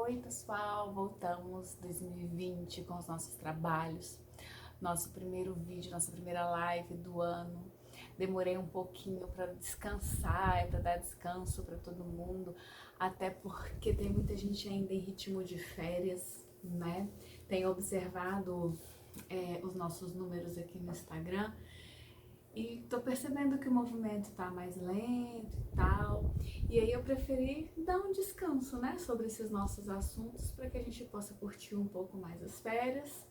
Oi, pessoal, voltamos 2020 com os nossos trabalhos. Nosso primeiro vídeo, nossa primeira live do ano. Demorei um pouquinho para descansar, para dar descanso para todo mundo, até porque tem muita gente ainda em ritmo de férias, né? Tenho observado os nossos números aqui no Instagram. E tô percebendo que o movimento tá mais lento e tal. E aí eu preferi dar um descanso, né, sobre esses nossos assuntos para que a gente possa curtir um pouco mais as férias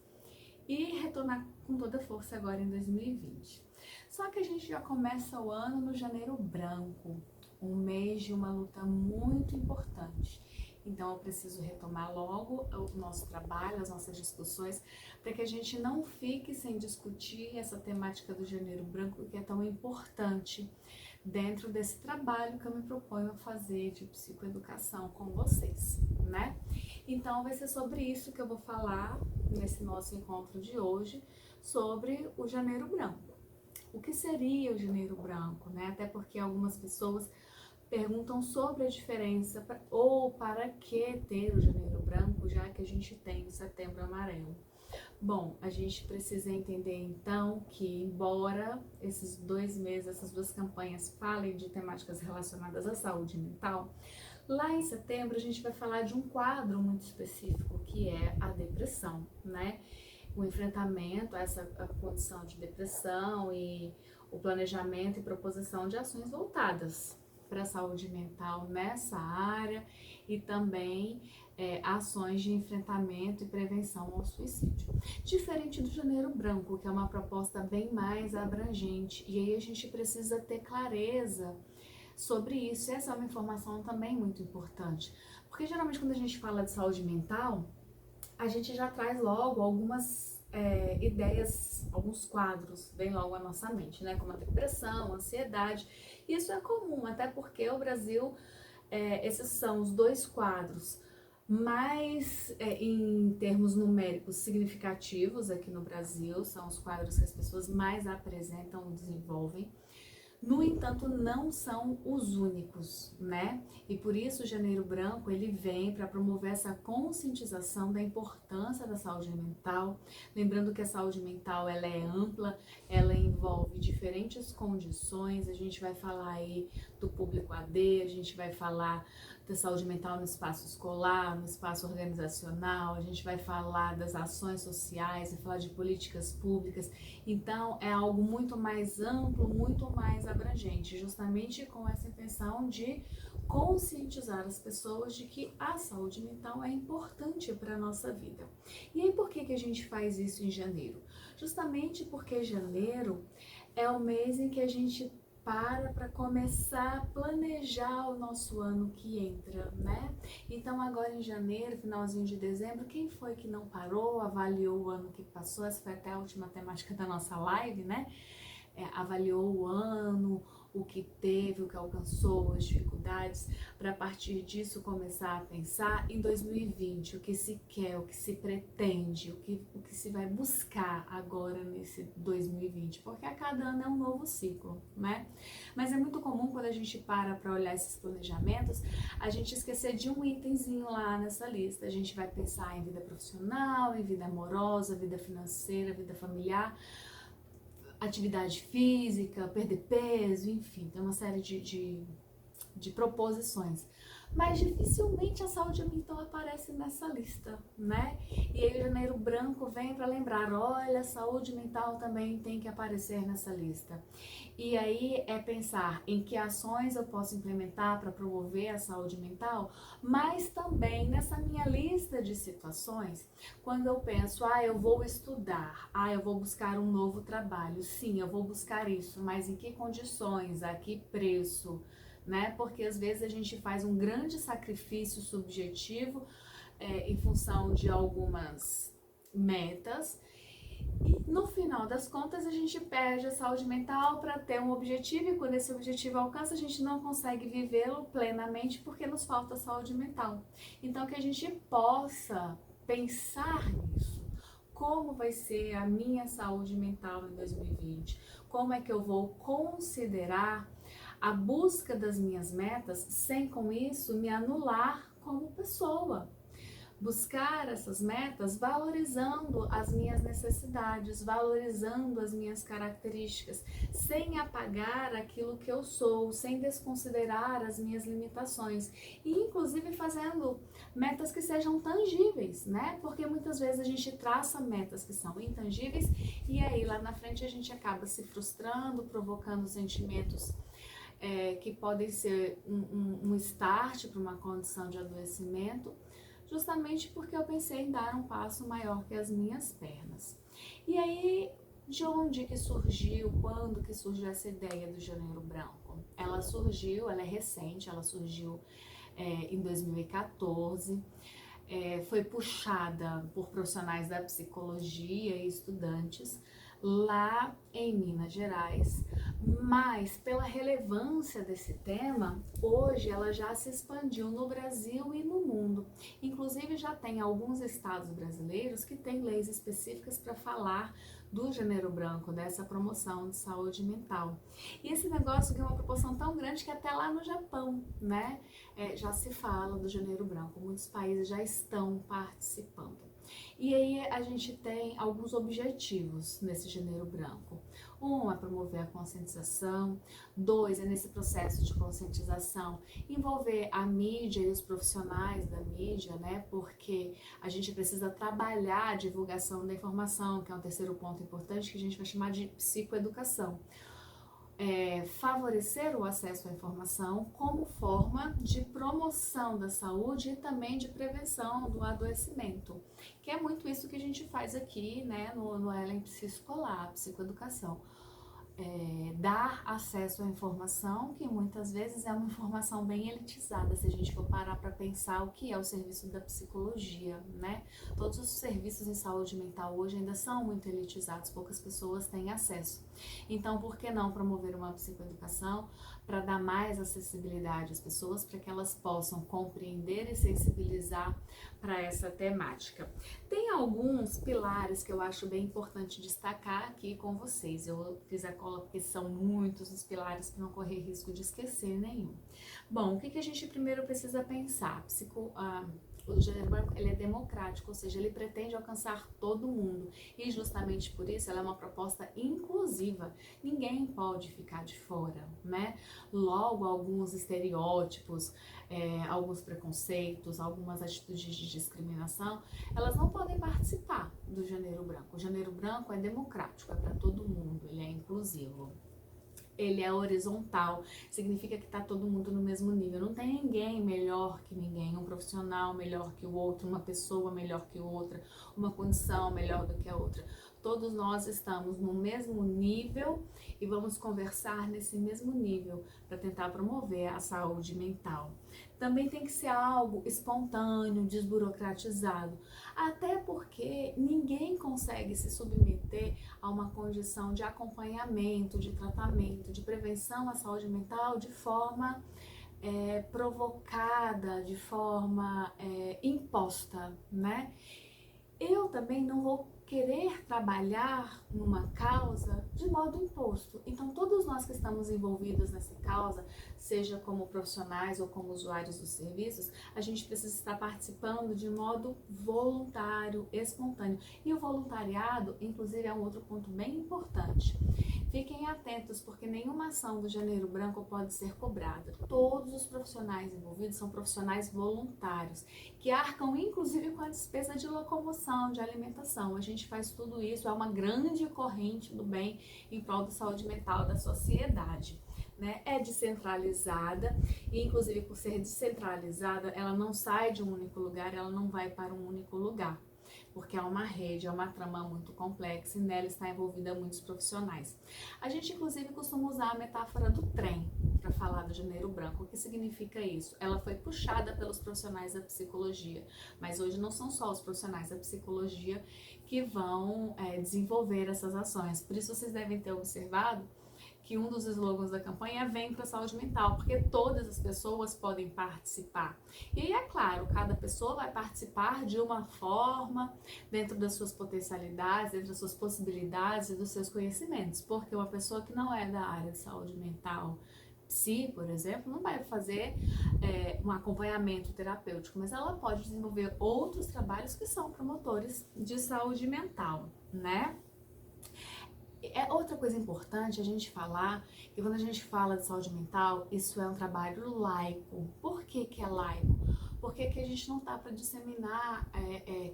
e retornar com toda força agora em 2020. Só que a gente já começa o ano no Janeiro Branco, um mês de uma luta muito importante. Então eu preciso retomar logo o nosso trabalho, as nossas discussões, para que a gente não fique sem discutir essa temática do Janeiro Branco, que é tão importante dentro desse trabalho que eu me proponho a fazer de psicoeducação com vocês, né? Então vai ser sobre isso que eu vou falar nesse nosso encontro de hoje, sobre o Janeiro Branco. O que seria o Janeiro Branco, né? Até porque algumas pessoas perguntam sobre a diferença ou para que ter o Janeiro Branco, já que a gente tem o Setembro Amarelo. Bom, a gente precisa entender então que, embora esses 2 meses, essas duas campanhas falem de temáticas relacionadas à saúde mental, lá em setembro a gente vai falar de um quadro muito específico, que é a depressão, né? O enfrentamento a essa condição de depressão e o planejamento e proposição de ações voltadas para a saúde mental nessa área e também ações de enfrentamento e prevenção ao suicídio. Diferente do Janeiro Branco, que é uma proposta bem mais abrangente, e aí a gente precisa ter clareza sobre isso. Essa é uma informação também muito importante, porque geralmente quando a gente fala de saúde mental, a gente já traz logo algumas ideias, alguns quadros, vem logo à nossa mente, né? Como a depressão, a ansiedade. Isso é comum, até porque o Brasil, esses são os dois quadros mais, em termos numéricos, significativos aqui no Brasil, são os quadros que as pessoas mais apresentam e desenvolvem. No entanto, não são os únicos, né? E por isso o Janeiro Branco ele vem para promover essa conscientização da importância da saúde mental, lembrando que a saúde mental ela é ampla, ela envolve diferentes condições. A gente vai falar aí do público AD, a gente vai falar da saúde mental no espaço escolar, no espaço organizacional, a gente vai falar das ações sociais, vai falar de políticas públicas. Então é algo muito mais amplo, muito mais abrangente, justamente com essa intenção de conscientizar as pessoas de que a saúde mental é importante para a nossa vida. E aí por que a gente faz isso em janeiro? Justamente porque janeiro é o mês em que a gente para começar a planejar o nosso ano que entra, né? Então agora em janeiro, finalzinho de dezembro, quem foi que não parou, avaliou o ano que passou? Essa foi até a última temática da nossa live, né? Avaliou o ano, o que teve, o que alcançou, as dificuldades, para a partir disso começar a pensar em 2020, o que se quer, o que se pretende, o que se vai buscar agora nesse 2020, porque a cada ano é um novo ciclo, né? Mas é muito comum quando a gente para olhar esses planejamentos, a gente esquecer de um itemzinho lá nessa lista. A gente vai pensar em vida profissional, em vida amorosa, vida financeira, vida familiar, atividade física, perder peso, enfim, tem uma série de proposições. Mas dificilmente a saúde mental aparece nessa lista, né? E aí o Janeiro Branco vem para lembrar, olha, a saúde mental também tem que aparecer nessa lista. E aí é pensar em que ações eu posso implementar para promover a saúde mental, mas também nessa minha lista de situações, quando eu penso, eu vou estudar, eu vou buscar um novo trabalho, sim, eu vou buscar isso, mas em que condições, a que preço, né? Porque às vezes a gente faz um grande sacrifício subjetivo em função de algumas metas e no final das contas a gente perde a saúde mental para ter um objetivo e quando esse objetivo alcança a gente não consegue vivê-lo plenamente porque nos falta saúde mental. Então que a gente possa pensar nisso. Como vai ser a minha saúde mental em 2020? Como é que eu vou considerar a busca das minhas metas sem com isso me anular como pessoa? buscar essas metas valorizando as minhas necessidades, valorizando as minhas características, sem apagar aquilo que eu sou, sem desconsiderar as minhas limitações e inclusive fazendo metas que sejam tangíveis, né? Porque muitas vezes a gente traça metas que são intangíveis e aí lá na frente a gente acaba se frustrando, provocando sentimentos que podem ser um start para uma condição de adoecimento, justamente porque eu pensei em dar um passo maior que as minhas pernas. E aí, de onde que surgiu, quando que surgiu essa ideia do Janeiro Branco? Ela surgiu, ela é recente, ela surgiu em 2014, foi puxada por profissionais da psicologia e estudantes lá em Minas Gerais, mas pela relevância desse tema, hoje ela já se expandiu no Brasil e no mundo. Inclusive já tem alguns estados brasileiros que têm leis específicas para falar do Janeiro Branco, dessa promoção de saúde mental. E esse negócio ganhou uma proporção tão grande que até lá no Japão, né, já se fala do Janeiro Branco, muitos países já estão participando. E aí a gente tem alguns objetivos nesse Janeiro Branco. Um é promover a conscientização, dois é nesse processo de conscientização envolver a mídia e os profissionais da mídia, né? Porque a gente precisa trabalhar a divulgação da informação, que é um terceiro ponto importante que a gente vai chamar de psicoeducação. Favorecer o acesso à informação como forma de promoção da saúde e também de prevenção do adoecimento, que é muito isso que a gente faz aqui, né, no Ellen Psicolar, psicoeducação. Dar acesso à informação, que muitas vezes é uma informação bem elitizada, se a gente for parar para pensar o que é o serviço da psicologia, né? Todos os serviços em saúde mental hoje ainda são muito elitizados, poucas pessoas têm acesso. Então, por que não promover uma psicoeducação para dar mais acessibilidade às pessoas, para que elas possam compreender e sensibilizar para essa temática? Tem alguns pilares que eu acho bem importante destacar aqui com vocês. Eu fiz a cola porque são muitos os pilares para não correr risco de esquecer nenhum. Bom, o que a gente primeiro precisa pensar? O Janeiro Branco, ele é democrático, ou seja, ele pretende alcançar todo mundo e justamente por isso ela é uma proposta inclusiva. Ninguém pode ficar de fora, né? Logo, alguns estereótipos, alguns preconceitos, algumas atitudes de discriminação, elas não podem participar do Janeiro Branco. O Janeiro Branco é democrático, é para todo mundo, ele é inclusivo. Ele é horizontal, significa que está todo mundo no mesmo nível. Não tem ninguém melhor que ninguém, um profissional melhor que o outro, uma pessoa melhor que outra, uma condição melhor do que a outra. Todos nós estamos no mesmo nível e vamos conversar nesse mesmo nível para tentar promover a saúde mental. Também tem que ser algo espontâneo, desburocratizado, até porque ninguém consegue se submeter a uma condição de acompanhamento, de tratamento, de prevenção à saúde mental de forma provocada, de forma imposta, né? Eu também não vou querer trabalhar numa causa de modo imposto. Então, todos nós que estamos envolvidos nessa causa, seja como profissionais ou como usuários dos serviços, a gente precisa estar participando de modo voluntário, espontâneo. E o voluntariado, inclusive, é um outro ponto bem importante. Fiquem atentos, porque nenhuma ação do Janeiro Branco pode ser cobrada. Todos os profissionais envolvidos são profissionais voluntários, que arcam inclusive com a despesa de locomoção, de alimentação. A gente faz tudo isso, é uma grande corrente do bem em prol da saúde mental da sociedade. Né? É descentralizada e, inclusive, por ser descentralizada, ela não sai de um único lugar, ela não vai para um único lugar, porque é uma rede, é uma trama muito complexa e nela está envolvida muitos profissionais. A gente, inclusive, costuma usar a metáfora do trem para falar do Janeiro Branco. O que significa isso? Ela foi puxada pelos profissionais da psicologia, mas hoje não são só os profissionais da psicologia que vão desenvolver essas ações. Por isso, vocês devem ter observado que um dos slogans da campanha vem para a saúde mental, porque todas as pessoas podem participar. E aí, é claro, cada pessoa vai participar de uma forma, dentro das suas potencialidades, dentro das suas possibilidades e dos seus conhecimentos, porque uma pessoa que não é da área de saúde mental, psi, por exemplo, não vai fazer um acompanhamento terapêutico, mas ela pode desenvolver outros trabalhos que são promotores de saúde mental, né? É outra coisa importante a gente falar que quando a gente fala de saúde mental, isso é um trabalho laico. Por que que é laico? Porque que a gente não está para disseminar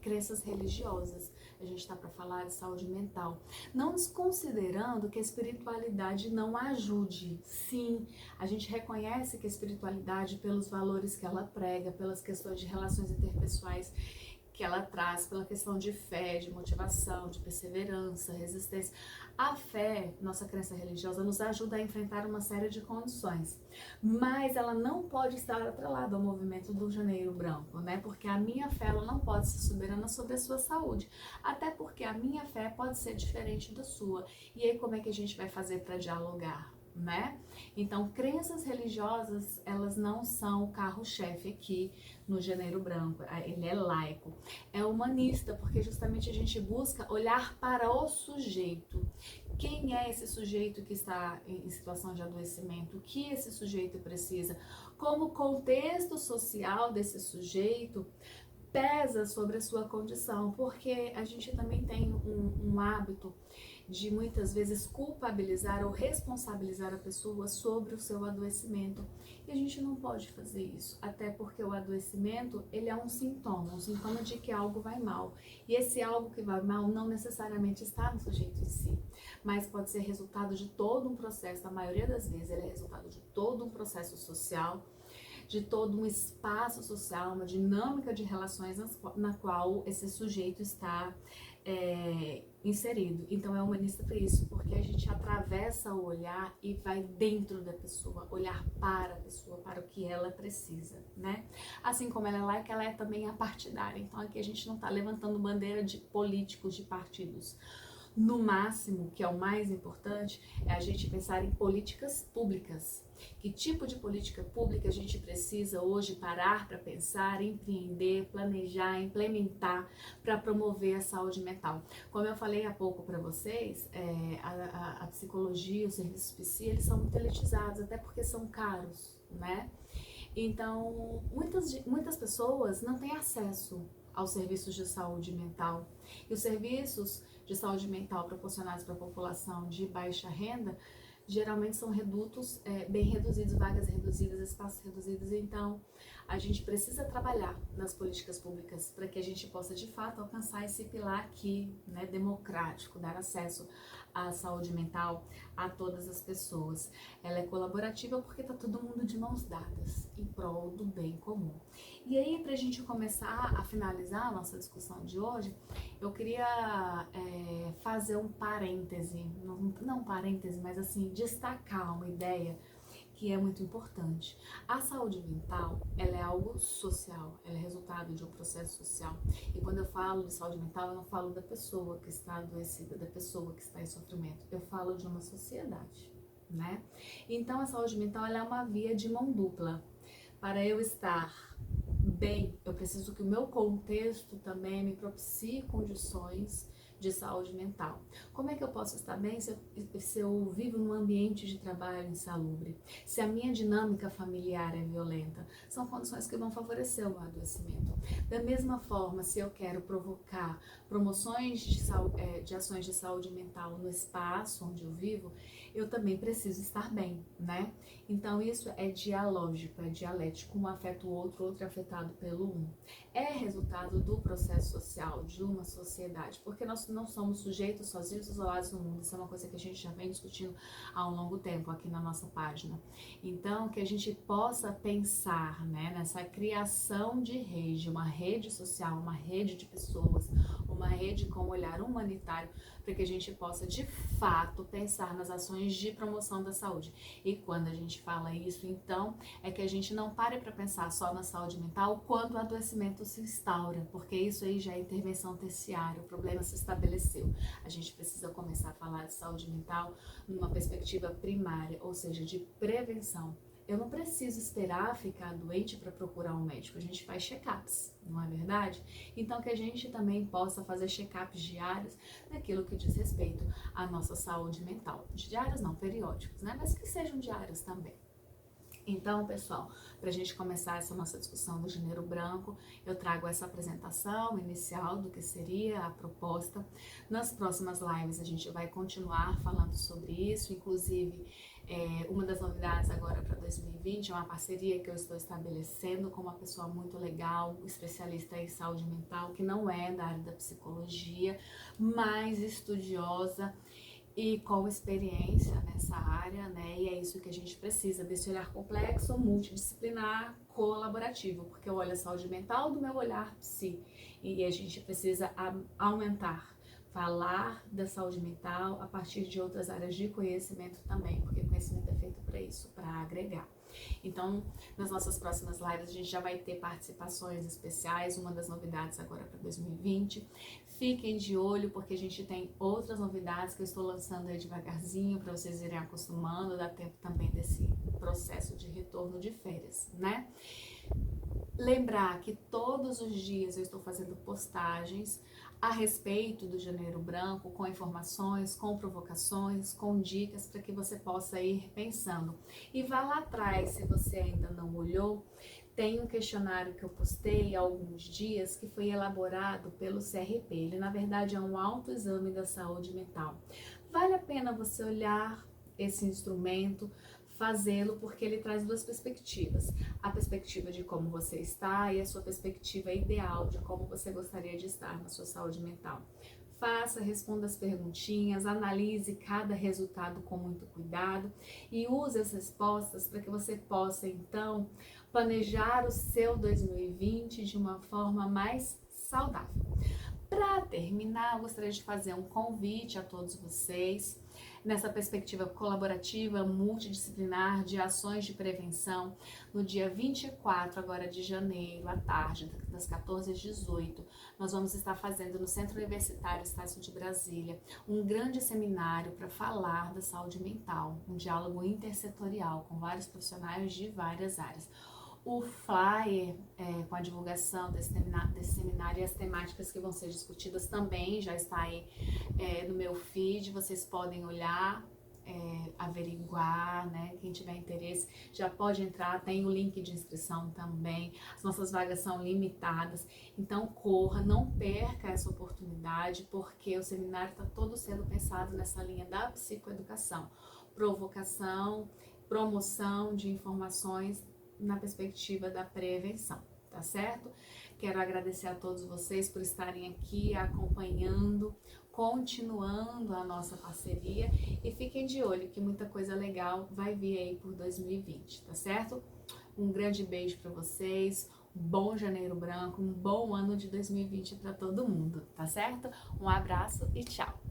crenças religiosas, a gente está para falar de saúde mental. Não desconsiderando que a espiritualidade não ajude. Sim, a gente reconhece que a espiritualidade, pelos valores que ela prega, pelas questões de relações interpessoais que ela traz, pela questão de fé, de motivação, de perseverança, resistência. A fé, nossa crença religiosa, nos ajuda a enfrentar uma série de condições, mas ela não pode estar atrelada ao movimento do Janeiro Branco, né? Porque a minha fé, ela não pode ser soberana sobre a sua saúde, até porque a minha fé pode ser diferente da sua. E aí, como é que a gente vai fazer para dialogar? Né? Então, crenças religiosas, elas não são o carro-chefe aqui no Janeiro Branco, ele é laico, é humanista, porque justamente a gente busca olhar para o sujeito. Quem é esse sujeito que está em situação de adoecimento? O que esse sujeito precisa? Como o contexto social desse sujeito pesa sobre a sua condição, porque a gente também tem um hábito de muitas vezes culpabilizar ou responsabilizar a pessoa sobre o seu adoecimento. E a gente não pode fazer isso, até porque o adoecimento, ele é um sintoma de que algo vai mal. E esse algo que vai mal não necessariamente está no sujeito em si, mas pode ser resultado de todo um processo, na maioria das vezes ele é resultado de todo um processo social, de todo um espaço social, uma dinâmica de relações na qual esse sujeito está inserido. Então é humanista por isso, porque a gente atravessa o olhar e vai dentro da pessoa, olhar para a pessoa, para o que ela precisa, né? Assim como ela é laica, ela é também apartidária. Então aqui a gente não está levantando bandeira de políticos, de partidos. No máximo, que é o mais importante, é a gente pensar em políticas públicas. Que tipo de política pública a gente precisa hoje parar para pensar, empreender, planejar, implementar para promover a saúde mental? Como eu falei há pouco para vocês, a psicologia, os serviços psi, eles são muito elitizados, até porque são caros, né? Então, muitas pessoas não têm acesso aos serviços de saúde mental. E os serviços de saúde mental proporcionados para a população de baixa renda geralmente são redutos bem reduzidos, vagas reduzidas, espaços reduzidos. Então, a gente precisa trabalhar nas políticas públicas para que a gente possa, de fato, alcançar esse pilar aqui, né, democrático, dar acesso à saúde mental a todas as pessoas. Ela é colaborativa porque está todo mundo de mãos dadas em prol do bem comum. E aí, para a gente começar a finalizar a nossa discussão de hoje, eu queria fazer um parêntese, não parêntese, mas assim, destacar uma ideia que é muito importante. A saúde mental, ela é algo social, ela é resultado de um processo social. E quando eu falo de saúde mental, eu não falo da pessoa que está adoecida, da pessoa que está em sofrimento. Eu falo de uma sociedade, né? Então, a saúde mental, ela é uma via de mão dupla. Para eu estar bem, eu preciso que o meu contexto também me propicie condições de saúde mental. Como é que eu posso estar bem se eu vivo num ambiente de trabalho insalubre? Se a minha dinâmica familiar é violenta? São condições que vão favorecer o meu adoecimento. Da mesma forma, se eu quero provocar promoções de ações de saúde mental no espaço onde eu vivo, eu também preciso estar bem, né? Então isso é dialógico, é dialético, um afeta o outro, outro é afetado pelo um. É resultado do processo social, de uma sociedade, porque nós não somos sujeitos sozinhos, isolados no mundo. Isso é uma coisa que a gente já vem discutindo há um longo tempo aqui na nossa página. Então, que a gente possa pensar, né, nessa criação de rede, uma rede social, uma rede de pessoas, uma rede com um olhar humanitário, para que a gente possa, de fato, pensar nas ações de promoção da saúde. E quando a gente fala isso, então, é que a gente não pare para pensar só na saúde mental quando o adoecimento se instaura, porque isso aí já é intervenção terciária, o problema se estabeleceu. A gente precisa começar a falar de saúde mental numa perspectiva primária, ou seja, de prevenção. Eu não preciso esperar ficar doente para procurar um médico, a gente faz check-ups, não é verdade? Então que a gente também possa fazer check-ups diários naquilo que diz respeito à nossa saúde mental. Diários não, periódicos, né? Mas que sejam diários também. Então, pessoal, para a gente começar essa nossa discussão do Janeiro Branco, eu trago essa apresentação inicial do que seria a proposta. Nas próximas lives a gente vai continuar falando sobre isso, inclusive uma das novidades agora para 2020 é uma parceria que eu estou estabelecendo com uma pessoa muito legal, especialista em saúde mental, que não é da área da psicologia, mas estudiosa e com experiência nessa área, né? E é isso que a gente precisa, desse olhar complexo, multidisciplinar, colaborativo, porque eu olho a saúde mental do meu olhar psi, e a gente precisa aumentar, falar da saúde mental a partir de outras áreas de conhecimento também, porque conhecimento é feito para isso, para agregar. Então, nas nossas próximas lives a gente já vai ter participações especiais, uma das novidades agora para 2020. Fiquem de olho porque a gente tem outras novidades que eu estou lançando aí devagarzinho para vocês irem acostumando, dá tempo também desse processo de retorno de férias, né? Lembrar que todos os dias eu estou fazendo postagens a respeito do Janeiro Branco, com informações, com provocações, com dicas para que você possa ir pensando. E vá lá atrás, se você ainda não olhou, tem um questionário que eu postei há alguns dias que foi elaborado pelo CRP. Ele, na verdade, é um autoexame da saúde mental. Vale a pena você olhar esse instrumento, fazê-lo, porque ele traz duas perspectivas. A perspectiva de como você está e a sua perspectiva ideal de como você gostaria de estar na sua saúde mental. Faça, responda as perguntinhas, analise cada resultado com muito cuidado e use as respostas para que você possa, então, planejar o seu 2020 de uma forma mais saudável. Para terminar, eu gostaria de fazer um convite a todos vocês nessa perspectiva colaborativa, multidisciplinar de ações de prevenção, no dia 24 agora de janeiro, à tarde, das 14 às 18, nós vamos estar fazendo no Centro Universitário Estácio de Brasília um grande seminário para falar da saúde mental, um diálogo intersetorial com vários profissionais de várias áreas. O flyer com a divulgação desse seminário e as temáticas que vão ser discutidas também já está aí no meu feed, vocês podem olhar, averiguar, né? Quem tiver interesse já pode entrar, tem o link de inscrição também, as nossas vagas são limitadas, então corra, não perca essa oportunidade, porque o seminário está todo sendo pensado nessa linha da psicoeducação, provocação, promoção de informações na perspectiva da prevenção, tá certo? Quero agradecer a todos vocês por estarem aqui acompanhando, continuando a nossa parceria e fiquem de olho que muita coisa legal vai vir aí por 2020, tá certo? Um grande beijo para vocês, um bom Janeiro Branco, um bom ano de 2020 para todo mundo, tá certo? Um abraço e tchau!